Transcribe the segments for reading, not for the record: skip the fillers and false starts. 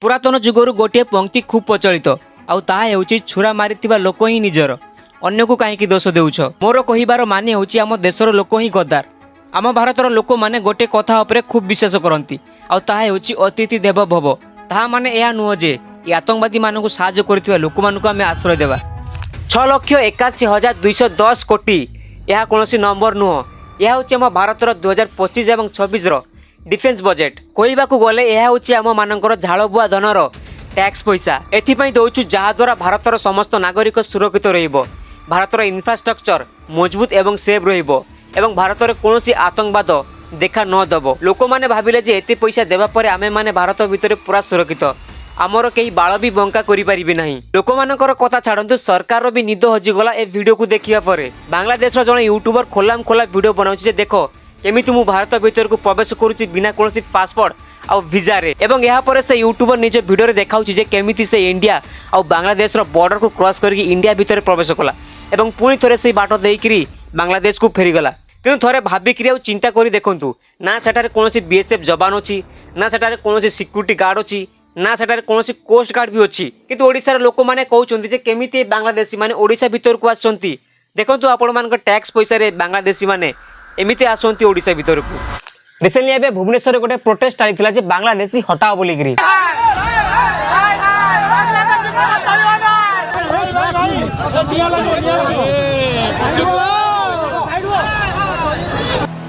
पुरातन जुगरु गोटे पंक्ति खूब प्रचलित आउ ताहा हेउची छुरा मारिथिबा लोक ही निजर अन्य को कहीं दोष देउछ। मोर कहिबार माने हेउची आम देशर लोक ही गद्दार। आम भारतर लोक माने गोटे कथा उपरे खूब विश्वास करती आउ ताहा हेउची अतिथि देव भव। ताहा माने एहा नुह जे आतंकवादी मानकु साहाय्य करथिबा लोक मानकु आमे आश्रय देबा। 6,81,210 कोटी यह कौन नंबर नुह। यह हूँ आम भारतर 2025 और 26 डिफेन्स बजेट। कहवाक गले यह हूँ आम मानकर झाड़बुआ धनर टैक्स पैसा एथिपाई दौचु जहाद्वारा भारतर समस्त नागरिक सुरक्षित रहिबो, भारतर इन्फ्रास्ट्रक्चर मजबूत एवं सेफ रहिबो एवं भारतर कौन आतंकवाद देखा न दब। लोक मैंने भाविले जे एते पैसा देवा परे आमे माने भारत भितर पूरा सुरक्षित, आमर कई बाल भी बंका करि नाही। लोक मानकर कथा छाड़ू, सरकार भी निद हजिगला ए वीडियो को देखिया परे। बांग्लादेश जड़े यूट्यूबर खोलाम खोला वीडियो बनाउछि जे देखो केमिति मु भारत भीतर को प्रवेश करुछि बिना कोनोसी पासपोर्ट आ वीजा रे। एवं यहाँ पर से यूट्यूबर निज वीडियो रे देखाउछि जे केमिति से इंडिया आ बांग्लादेश रो बॉर्डर को क्रॉस करके इंडिया भीतर प्रवेश कला एवं पुणी थरे से बाट देइकरी बांग्लादेश को फेरीगला। तेणु थरे भाविकी आ चिंता करी देखंतु, ना सेठारे कोनोसी बीएसएफ जवान अछि, ना सेठारे कोनोसी सिक्यूरिटी गार्ड अछि, ना सेठारे कोनोसी कोस्ट गार्ड भी अछि। किंतु ओडिसा रे लोक माने कहउछन्ति जे केमिति बांग्लादेशी माने ओडिसा भीतर को आछन्ति। देखंतु आपण मानक टैक्स पैसा रे बांग्लादेशी माने एमिति आसन्ति ओडिसा भीतर को। रिसेंटली एबे भुवनेश्वर गोटे प्रोटेस्ट आइथिला जे बांग्लादेशी हटाओ बोली करी।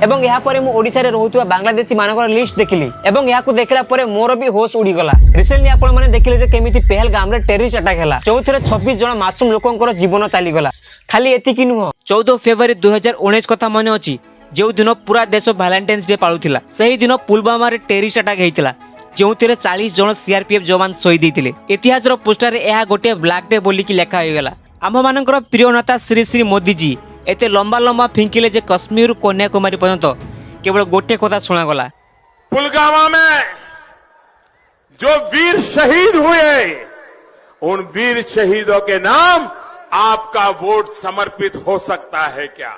एवं यहाँ पर मु ओडिसा रे रहउतबा बांग्लादेशी मानकर लिस्ट देखिली एवं यहाँ को देखला परे मोर भी होश उड़ी गला। रिसेंटली आपण माने देखिले जे केमिति पहलगाम रे टेररिस्ट अटैक हैला, चौथरे 26 जण मासूम लोकंकर जीवन चाली गला। खाली एतिकी नुह, 14 फेब्रुआरी 2019 कथा मने अछि जो दिन पूरा देश वैलेंटाइन्स डे पालुथिला। सही दिन पुलवामा रे टेररिस्ट अटैक हेतिला जोथिरे 40 जण सीआरपीएफ जवान शहीद हेतिले। इतिहास रो पोस्टर रे एहा गोटे ब्लैक डे बोली की लेखा होय गेला। आम मानकर प्रिय नेता श्री श्री मोदी जी एते लंबा लंबा फिंकिले जे कश्मीर कन्याकुमारी पर्यंत केवल गोटे कथा सुना गला। पुलवामा में जो वीर शहीद हुए उन वीर शहीदों के नाम आपका वोट समर्पित हो सकता है क्या?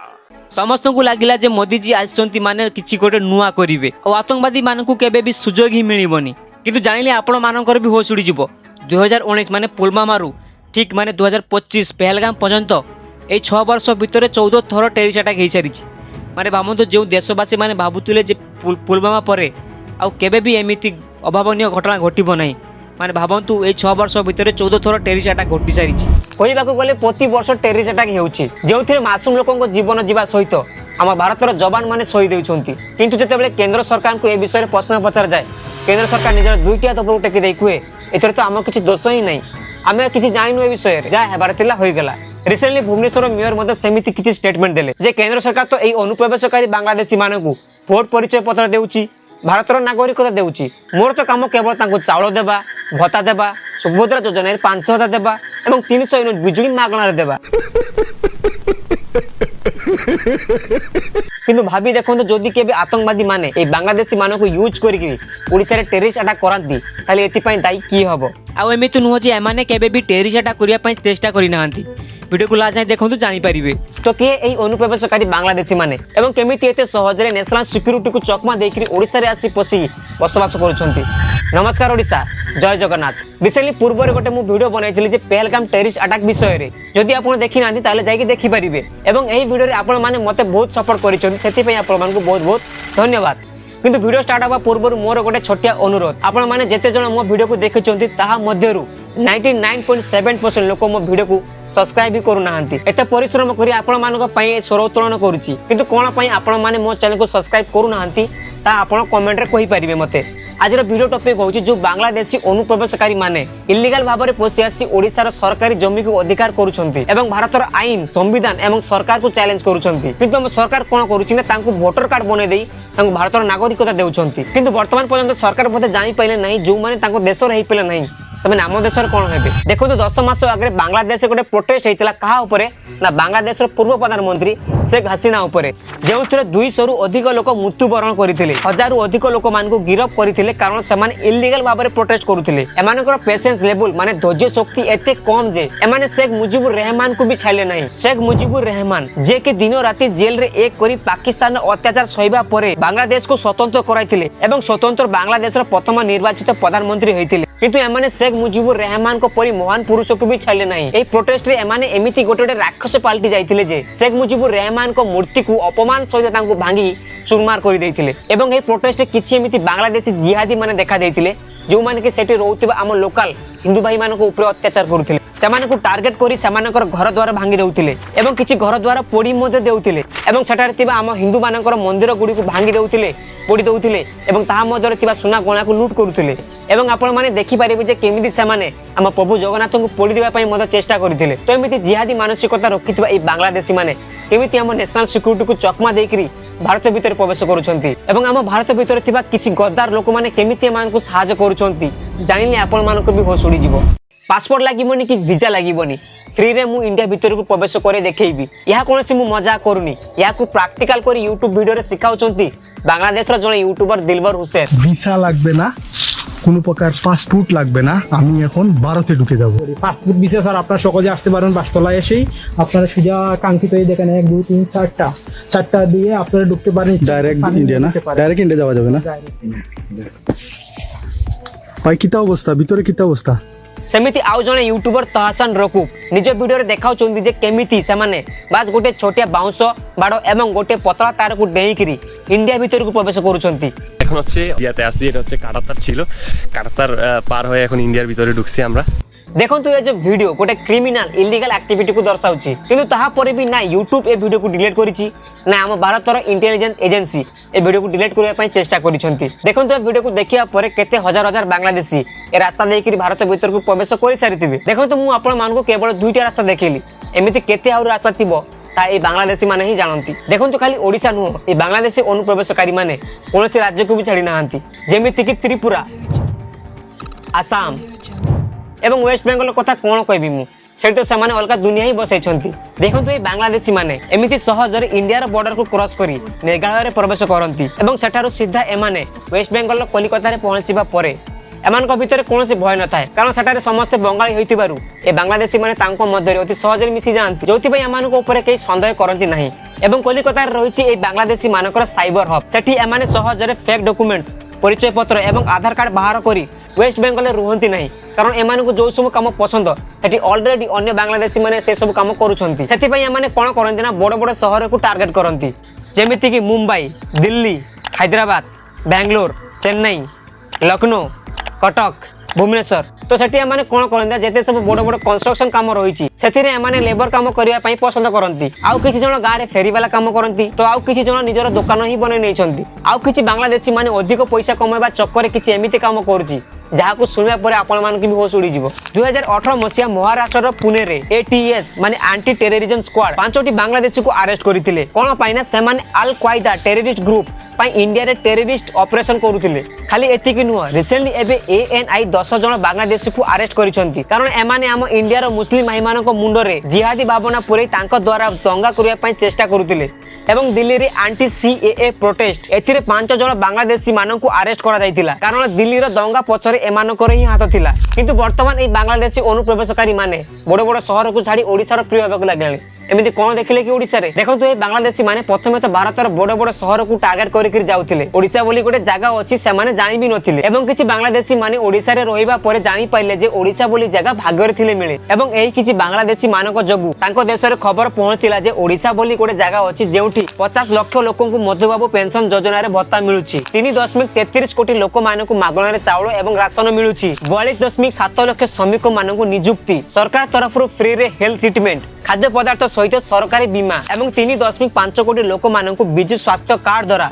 समस्त को लगिला जे मोदी जी आछंती माने किछि गोटे नुआ करिवे और आतंकवादी मानकु केबे भी सुजोग ही मिलिबनी। किंतु जानिले आपण मानकर भी होश उड़ी जिवो। 2019 माने पुलवामा रु ठीक माने 2025 पहलगाम पर्यंत ए 6 वर्ष भितर 14 थर टेररिस्ट अटैक हो सारी। माने भावतु जो देशवासी माने भावुले जे पुलवामा परे आउ केबे भी एमिति अभावनीय घटना घटिबो नाही। माने भावतु ए 6 वर्ष भितर 14 थर टेररिस्ट अटैक घटी सारी। कहवाक गले प्रति वर्ष टेररिस्ट अटैक हेउछि जोथिरे मासूम लोकंक जीवन जीवा सहित आम भारतर जवान माने शहीद होउछन्ति। किंतु जेतेबेले केंद्र सरकार को ए विषय प्रश्न पचर जाए, केंद्र सरकार निजर दुईटी हाथ ऊपर टेकी देई कुए एथरे तो आम किछि दोष ही नहीं, आमे किछि जानिनु ए विषय रे जा हेबार तिला होई गेला। रिसेंटली भुवनेश्वर मेयर मध्य सेमिति किछि स्टेटमेंट देले जे केंद्र सरकार तो एई अनुप्रवेशकारी बांग्लादेशी मानकु भोट परिचय पत्र देउछि, भारतर नागरिकता देउछि। मोर तो काम केवल तांको चाउल देबा, भत्ता देबा, सुभद्रा योजना 5,000 देबा एवं 300 यूनिट बिजुली मागणार देबा। किंतु भाभी देखो जदि केबे आतंकवादी माने ए बांग्लादेशी मानकु यूज करिकि ओडिसा रे टेररिस्ट अटैक करंती ताले एति पई दायी की हबो। आ एमिति नुह जे एमाने केबे भी टेररिस्ट अटैक करिया पई चेष्टा करि नाहंती। वीडियो को लाज देखो जानी पारिबे तो के एई अनुप्रवेशकारी बांग्लादेशी माने एवं केमिति एते सहज रे नेशनल सिक्यूरिटी को चकमा देकरी ओडिसा रे आसी पसी बसवास करूछंती। नमस्कार ओडिसा, जय जगन्नाथ। रिसेंटली पूर्व रे गोटे मु वीडियो बनाइथिली जे पहलगाम टेररिस्ट अटैक विषय रे। जदि आपण देखि नांती ताले जाई कि देखि पारिबे एवं एही वीडियो रे आपण माने मते बहुत सपोर्ट करिसंती, सेति पई आपण मानकु बहुत बहुत धन्यवाद। किंतु वीडियो स्टार्ट हवा पूर्व मोर गोटे छोटिया अनुरोध, आपण माने जेते जण मो वीडियो को देखिचंती ताहा मध्यरु 99.7% लोक मो वीडियो को सब्सक्राइब भी करू नाहंती। एते परिश्रम करी आपण मानक पई स्वर उत्तोलन करूची, किंतु कोन पई आपण माने मो चैनल को सब्सक्राइब करू नाहंती ता आपण कमेंट रे कहि परिबे मते। आज वीडियो टॉपिक होची जो बांग्लादेशी अनुप्रवेशकारी माने इलीगल भाव में पशि आसी ओडिसा रो सरकारी जमी को अधिकार करूछंती एवं भारतर आईन संविधान एवं सरकार को चैलेंज करूछंती। किंतु हम सरकार कोन करूची ना तांको वोटर कार्ड बने देई तांको भारतर नागरिकता देउछंती। किंतु वर्तमान पर्यंत सरकार मते जानि पाइले नाही जो माने तांको देश रे हेइ पेले नाही से आम देश कौन हे देखो 10 मास आगे बांग्लादेश गोटे प्रोटेस्ट होता क्या उपरे ना बांग्लादेश पूर्व प्रधानमंत्री शेख हसीना उपरे जो 200 रु अधिक लोक मृत्युवरण करते 1000 रु अधिक लोक मान गिरफ करते कारण से इलीगल भाव में प्रोटेस्ट करुले। एमानकर पेशेंस लेवल माने धैर्य शक्ति एते कम जे एमाने शेख मुजिबुर रहमान को भी छाड़े नहीं। शेख मुजिबुर रहमान जे कि दिन राति जेल रे एक करी पाकिस्तान अत्याचार सहिबा परे बांग्लादेश को स्वतंत्र कराइथिले एवं स्वतंत्र बांग्लादेश प्रथम निर्वाचित प्रधानमंत्री होइथिले। কিন্তু এমানে শেখ মুজিবুর রহমানଙ୍କ পরি মহান পুরুষକୁ ବି ଛାଡ଼ିଲେ ନାହିଁ। এই ପ୍ରୋଟେଷ୍ଟରେ ଏମାନେ ଏମିତି ଗୋଟେ ଗୋଟେ ରାକ୍ଷସ ପାଲଟି ଯାଇଥିଲେ ଯେ শেখ ମୁଜିବୁର ରହମାନଙ୍କ ମୂର୍ତ୍ତିକୁ ଅପମାନ ସହିତ ତାଙ୍କୁ ଭାଙ୍ଗି ଚୁରମାର କରିଦେଇଥିଲେ। ଏବଂ ଏହି ପ୍ରୋଟେଷ୍ଟରେ କିଛି ଏମିତି ବାଂଲାଦେଶୀ ଜିହାଦୀ ମାନେ ଦେଖା ଦେଇଥିଲେ ଯେଉଁମାନେ କି ସେଠି ରହୁଥିବା ଆମ ଲୋକାଲ ହିନ୍ଦୁ ଭାଇମାନଙ୍କ ଉପରେ ଅତ୍ୟାଚାର କରୁଥିଲେ। ସେମାନଙ୍କୁ ଟାର୍ଗେଟ କରି ସେମାନଙ୍କର ଘର ଦ୍ୱାର ଭାଙ୍ଗି ଦେଉଥିଲେ ଏବଂ କିଛି ଘର ଦ୍ୱାର ପୋଡ଼ି ମଧ୍ୟ ଦେଉଥିଲେ ଏବଂ ସେଠାରେ ଥିବା ଆମ ହିନ୍ଦୁମାନଙ୍କର ମନ୍ଦିର ଗୁଡ଼ିକୁ ଭାଙ୍ଗି ଦେଉଥିଲେ, ପୋଡ଼ି ଦେଉଥିଲେ ଏବଂ ତାହା ମଧ୍ୟରେ ଥିବା ସୁନା ଗହଣାକୁ ଲୁଟ୍ କରୁଥିଲେ। ଏବଂ ଆପଣମାନେ ଦେଖିପାରିବେ ଯେ କେମିତି ସେମାନେ ଆମ ପ୍ରଭୁ ଜଗନ୍ନାଥଙ୍କୁ ପୋଡ଼ି ଦେବା ପାଇଁ ମଧ୍ୟ ଚେଷ୍ଟା କରିଥିଲେ। ତ ଏମିତି ଜିହାଦୀ ମାନସିକତା ରଖିଥିବା ଏହି ବାଂଲାଦେଶୀ ମାନେ କେମିତି ଆମ ନ୍ୟାସନାଲ ସିକ୍ୟୁରିଟିକୁ ଚକମା ଦେଇକରି ଭାରତ ଭିତରେ ପ୍ରବେଶ କରୁଛନ୍ତି ଏବଂ ଆମ ଭାରତ ଭିତରେ ଥିବା କିଛି ଗଦ୍ଦାର ଲୋକମାନେ କେମିତି ଏମାନଙ୍କୁ ସାହାଯ୍ୟ କରୁଛନ୍ତି ଜାଣିଲେ ଆପଣମାନଙ୍କୁ ବି ହୋସ ଉଡ଼ିଯିବ। ପାସପୋର୍ଟ ଲାଗିବନି କି ଭିଜା ଲାଗିବନି, ଫ୍ରିରେ ମୁଁ ଇଣ୍ଡିଆ ଭିତରକୁ ପ୍ରବେଶ କରି ଦେଖେଇବି। ଏହା କୌଣସି ମୁଁ ମଜା କରୁନି, ଏହାକୁ ପ୍ରାକ୍ଟିକାଲ କରି ୟୁଟ୍ୟୁବ ভিডিওরে শিখাউଛନ୍ତି বাংলাদেশের জনে ইউটিউবার দিলবর হোসেন। ভিসা লাগবে না, কোনো প্রকার পাসপোর্ট লাগবে না, আমি এখন ভারতে ঢুকে যাব। পাসপোর্ট ভিসা স্যার আপনারা সহজে আসতে পারেন। বাসতলায় এসেই আপনারা সোজা কাঙ্ক্ষিত এই দেখেন 1 2 3 4টা দিয়ে আপনারা ঢুকতে পারেন। ডাইরেক্ট ইন্ডিয়া না, ডাইরেক্ট ইন্ডিয়া যাওয়া যাবে না। ভাই কিতা অবস্থা, ভিতরে কিতা অবস্থা? সেমিতি আউ জনে ইউটিউবর তহসান রকুব নিজ ভিডিওরে দেখাউଛନ୍ତି যে কেমিতি সেমানে বাস গোটে ছোটিয়া বাউঁশ বাড় এবং গোটে পতলা তারকু ডেইকিরি ইন্ডিয়া ভিতরকু প্রবেশ করুଛନ୍ତି। এখন হচ্ছে ইন্ডিয়াতে আসছি, এটা হচ্ছে কাটাতার ছিল, কাটাতার পার হয়ে এখন ইন্ডিয়ার ভিতরে ঢুকছি আমরা। দেখন্তু এই যে ভিডিও গোটে ক্রিমিনাল ইলিগাল অ্যাক্টিভিটি কু দর্শাউছি, কিন্তু তাহা পরে বি না ইউটিউব এই ভিডিও কু ডিলিট করিছি না আম ভারতর ইন্টেলিজেন্স এজেন্সি এই ভিডিও কু ডিলিট করিয়া পাই চেষ্টা করিছন্তি। দেখন্তু এই ভিডিও কু দেখিয়া পরে কেতে হাজার হাজার বাংলাদেশী এ রাস্তা দেইকিরি ভারত ভিতরকু প্রবেশ করি সারিতিবে। দেখন্তু মু আপন মানকু কেবল দুইটা রাস্তা দেখাইলি, এমিতি কেতে আউর রাস্তা থিব তা এই বাংলাদেশী মানে হি জানନ୍ତି। দেখন্তু খালি ওড়িশা নুহ, এই বাংলাদেশী অনুপ্রবেশকারী মানে কৌশি রাজ্যকু বি ছাড়ি নাহান্তি, যেমিতি কি ত্রিপুরা, আসাম এবং ওয়েস্ট বেঙ্গল কথা কোণ কইবি মু, সেটি তো সেমানে অলগা দুনিয়া হি বসাইছন্তি। দেখন্তু এই বাংলাদেশী মানে এমিতি সহজরে ইন্ডিয়ার বর্ডর কু ক্রস করি মেঘালୟରେ প্রবেশ করନ୍ତି এবং সেঠারু সিধা এমানে ওয়েস্ট বেঙ্গল কলিকতারে পৌঁছিবা পরে এମାନଙ୍କ ভিতরে কৌଣସି ভয় নଥାଏ, কারণ সেটারে সমস্ত বঙ্গালী হইতিবারু এই বাংলাদেশী মানে তাঙ্ক মধ্যে অতি সহজরে মিশি যাଆନ୍ତି, যোথিপাই এମାନଙ୍କ উপরে কেই সন্দেহ করନ୍ତି ନାହିଁ। এবং কলিকতারে রয়েছে এই বাংলাদেশী মানকর সাইবর হব, সেটি এমানে সহজরে ফেক ডকুমেন্টস পরিচয় পত্র এবং আধার কার্ড বাহার করি ওয়েস্ট বেঙ্গলে রুহନ୍ତି ନାହିଁ, কারণ এମାନଙ୍କୁ ଯେଉଁ ସବୁ কাম পছন্দ সেটি অলরেডি অন্য বাংলাদেশী মানে সে ସବୁ কাম କରୁଛନ୍ତି। ସେଥିପାଇଁ এମାନେ কোণ କରନ୍ତି না বড় বড় সহরକୁ টার্গেট করନ୍ତି, যেমিতি কি মুম্বাই, দিল্লি, হায়দ্রাবাদ, ব্যাঙ্গালোর, চেন্নাই, লখনৌ, কটক, ভুবনেশ্বর। তো সেটি এমানে কোণ করନ୍ତି যেতে সব বড় বড় কনস্ট্রকশন কাম রয়েছে সেথিরে এমানে লেবর কাম করিয়া পাই পছন্দ করନ୍ତି। আউ কিছু জন গাঁরে ফেরিবালা কাম করନ୍ତି, তো আউ কিছু জন নিজের দোকান হি বনাই নেইছନ୍ତି। আউ কিছু বাংলাদেশী মানে অধিক পয়সা কমাইবা চক্করে কিছু এমিতি কাম করুছি যাহাকু শুনিবা পরে আপনাମାନଙ୍କୁ ବି ହୋସ ଉଡ଼ିଯିବ। 2018 ମସିହା ମହାରାଷ୍ଟ୍ରର ପୁନେରେ ATS ମାନେ ଆଣ୍ଟି ଟେରରିଜମ ସ୍କ୍ୱାଡ୍ 5ଟି ବାଂଲାଦେଶୀକୁ ଆରେଷ୍ଟ କରିଥିଲେ। କ'ଣ ପାଇଁ ନା ସେମାନେ ଆଲ୍ କ୍ୱାଇଦା ଟେରରିଷ୍ଟ ଗ୍ରୁପ ପାଇଁ ଇଣ୍ଡିଆରେ ଟେରରିଷ୍ଟ ଅପରେସନ କରୁଥିଲେ। ଖାଲି ଏତିକି ନୁହଁ, ରିସେଣ୍ଟଲି ଏବେ ANI 10 ଜଣ ବାଂଲାଦେଶୀକୁ ଆରେଷ୍ଟ କରିଛନ୍ତି, କାରଣ ଏମାନେ ଆମ ଇଣ୍ଡିଆର ମୁସଲିମ ଭାଇମାନଙ୍କ ମୁଣ୍ଡରେ ଜିହାଦୀ ଭାବନା ପୁରେଇ ତାଙ୍କ ଦ୍ୱାରା ଦଙ୍ଗା କରିବା ପାଇଁ ଚେଷ୍ଟା କରୁଥିଲେ। এবং দিল্লির আন্টি CAA প্রোটেস্ট এথিরে 5 জন বাংলাদেশী মানকু আরেস্ট করা যাইতিলা, কারণ দিল্লির দঙ্গা পছরে এমানকর হি হাত থিলা। কিন্তু বর্তমান এই বাংলাদেশী অনুপ্রবেশকারী মানে বড় বড় শহরকু ছাড়ি ওড়িশার প্রিয় হবাকু লাগিলানি। এমিতি কোন দেখিলে কি ওড়িশারে? দেখন্তু এই বাংলাদেশী মানে প্রথমে তো ভারতের বড় বড় শহরকু টার্গেট করিকি যাউতিলে। ওড়িশা বলি গোটে জায়গা অছি সেমানে জানি বি নথিলে এবং কিছু বাংলাদেশী মানে ওড়িশারে রহিবা পরে জানি পাইলে যে ওড়িশা বলি জায়গা ভাগ্যরে থিলে মিলে এবং এই কিছু বাংলাদেশী মানক যোগু তাঙ্ক দেশরে খবর পৌঁছিলা যে ওড়িশা বলি গোটে জায়গা অছি যেউঠি 50 লক্ষ লোকଙ୍କୁ মধুবাবু পেনশন যোজনাରେ ভত্তা মিলুଛି। 3.33 কোটি ଲୋକମାନଙ୍କୁ ମାଗଣାରେ ଚାଉଳ ଏବଂ ରାସନ ମିଳୁଛି। 42.7 ଲକ୍ଷ ଶ୍ରମିକ ମାନଙ୍କୁ ନିଯୁକ୍ତି, ସରକାର ତରଫରୁ ଫ୍ରିରେ ହେଲ୍ଥ ଟ୍ରିଟମେଣ୍ଟ, ଖାଦ୍ୟ ପଦାର୍ଥ ସହିତ ସରକାରୀ ବୀମା ଏବଂ 3.5 କୋଟି ଲୋକମାନଙ୍କୁ ବିଜୁ ସ୍ୱାସ୍ଥ୍ୟ କାର୍ଡ ଦ୍ୱାରା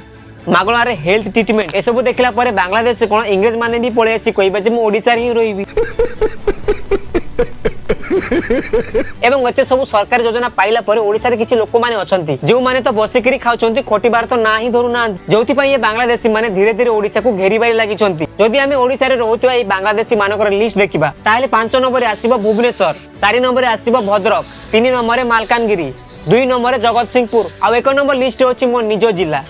ମାଗଣାରେ ହେଲ୍ଥ ଟ୍ରିଟମେଣ୍ଟ। ଏସବୁ ଦେଖିଲା ପରେ ବାଂଲାଦେଶ କ'ଣ ଇଂରେଜ ମାନେ ବି ପଳେଇ ଆସି କହିବା ଯେ ମୁଁ ଓଡ଼ିଶାରେ ହିଁ ରହିବି। এবং এতে সব সরকারি যোজনা পাইলা পরে ওড়িশার কিছু লোক মানে অছন্তি যেউমানে তো বসিকিরি খাউছন্তি, খটিবার তো না হি ধরু না, যোউথিপাই এই বাংলাদেশী মানে ধীরে ধীরে ওড়িশাকু ঘেরিবারি লাগিছন্তি। যদি আমি ওড়িশারে রহুଥିବା এই বাংলাদেশী মানকর লিস্ট দেখিবা তাহলে 5 নম্বরে আসিব ভুবনেশ্বর, 4 নম্বরে আসিব ভদ্রক, 3 নম্বরে মালকানগিরি, 2 নম্বরে জগতসিংহপুর, আর 1 নম্বর লিস্ট হচ্ছে মো নিজ জিল্লা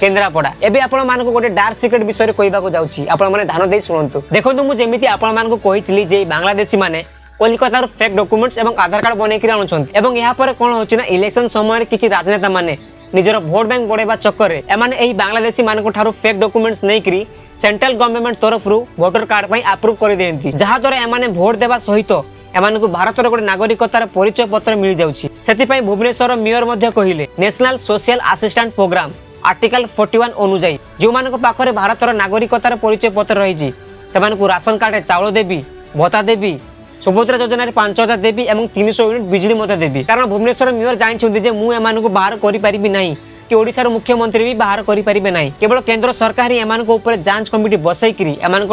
কেন্দ্রাপড়া। এবে আপনার গোটে ডার্ক সিক্রেট বিষয়ে কইবাকু যাচ্ছি, আপনার ধ্যান দিয়ে শুনতু। দেখুন মু যেমিতি আপনার কইলি যে বাংলাদেশী মানে কলিকতার ফেক ডকুমেন্টস এবং আধার কার্ড বনাইকি আনুଛନ୍ତି এবং এরপরে কোণ হচ্ছে না ইলেকশন সময় কিছু রাজনেতা মানে निजर भोट बैंक बढ़ावा चक्कर में एमाने एही बांग्लादेशी मानक ठारू फेक डॉक्यूमेंट्स नहीं करी सेंट्रल गवर्नमेंट तरफ वोटर कार्ड पई अप्रूव कर देंती जहा द्वारा एमाने भोट देवा सहित एमानकु भारतर गोटे नागरिकतार परिचय पत्र मिल जाउछि। सेति भुवनेश्वर मेयर मध्य कहिले national social assistant program article 41 अनुଯାयी जो मानक पाखरे भारतर नागरिकतार परिचय पत्र रही राशन कार्ड चाउल देवी भत्ता देवी सुभद्रा योजना 5000 देवी और 300 यूनिट बिजली मत देवी कारण भुवनेश्वर मेयर जानते मुझे बाहर करी ना कि ओडिशार मुख्यमंत्री भी बाहर करें ना केवल केंद्र सरकार ही एमान जांच कमिटी बसईकरी एमान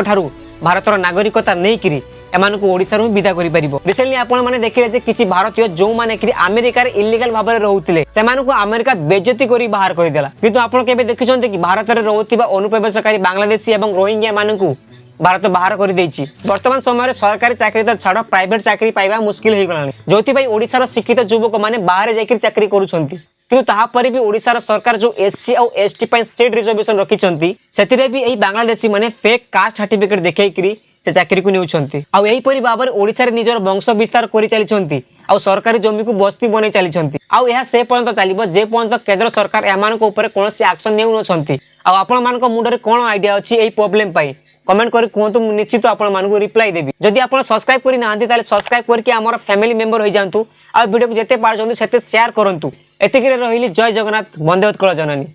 भारतर नागरिकता नहीं एमानकु ओडिशारु विदा करि परिबो। रिसेंटली आपण माने देखिले जे किछि भारतीय जो माने कि अमेरिका रे इल्लीगल भाबरे रहउतिले सेमानकु अमेरिका बेइज्जती करि बाहर करि देला किंतु आपण केबे देखिछन्ते कि भारत रे रहउतिबा अनुप्रवेशकारी बांग्लादेशी एवं रोहिंग्या मानकु भारत बाहर कर देछि। वर्तमान समय सरकारी चाकरी तो छाड़ प्राइवेट चाकरी पाइबा मुश्किल हो गलानी जोथि भाई ओडिशार शिक्षित युवक माने बाहर जाकर चाकरी करूछन्ती किंतु ताहा पर भी ओडिशार सरकार जो एससी और एसटी पई सीट रिजर्वेशन रखिछन्ती सेतिरे भी एही बांग्लादेशी माने फेक कास्ट सर्टिफिकेट देखेकरी से चाकरी को नेउछन्ती आ एही परि भाबर ओडिसा रे निजर वंश विस्तार करि चलिछन्ती आ सरकारी जमी को बस्ती बनै चलिछन्ती आ एहा से पर्यंत चलिबो जे पर्यंत केंद्र सरकार एमानक ऊपर कोनोसी एक्शन नेउ नछन्ती आ आपण मानक मुंडरे कोन आइडिया अछि एही प्रॉब्लम पई कमेंट करी कहतु निश्चित आपण मानकु रिप्लाई देबी। जदि आपण सब्सक्राइब करि नाहंती ताले सब्सक्राइब करके हमर फैमिली मेंबर होई जांतु आ वीडियो को जेते पार जंतु सेते शेयर करंतु। एतिकिरे रहिली जय जगन्नाथ वंदे उत्कल जननी।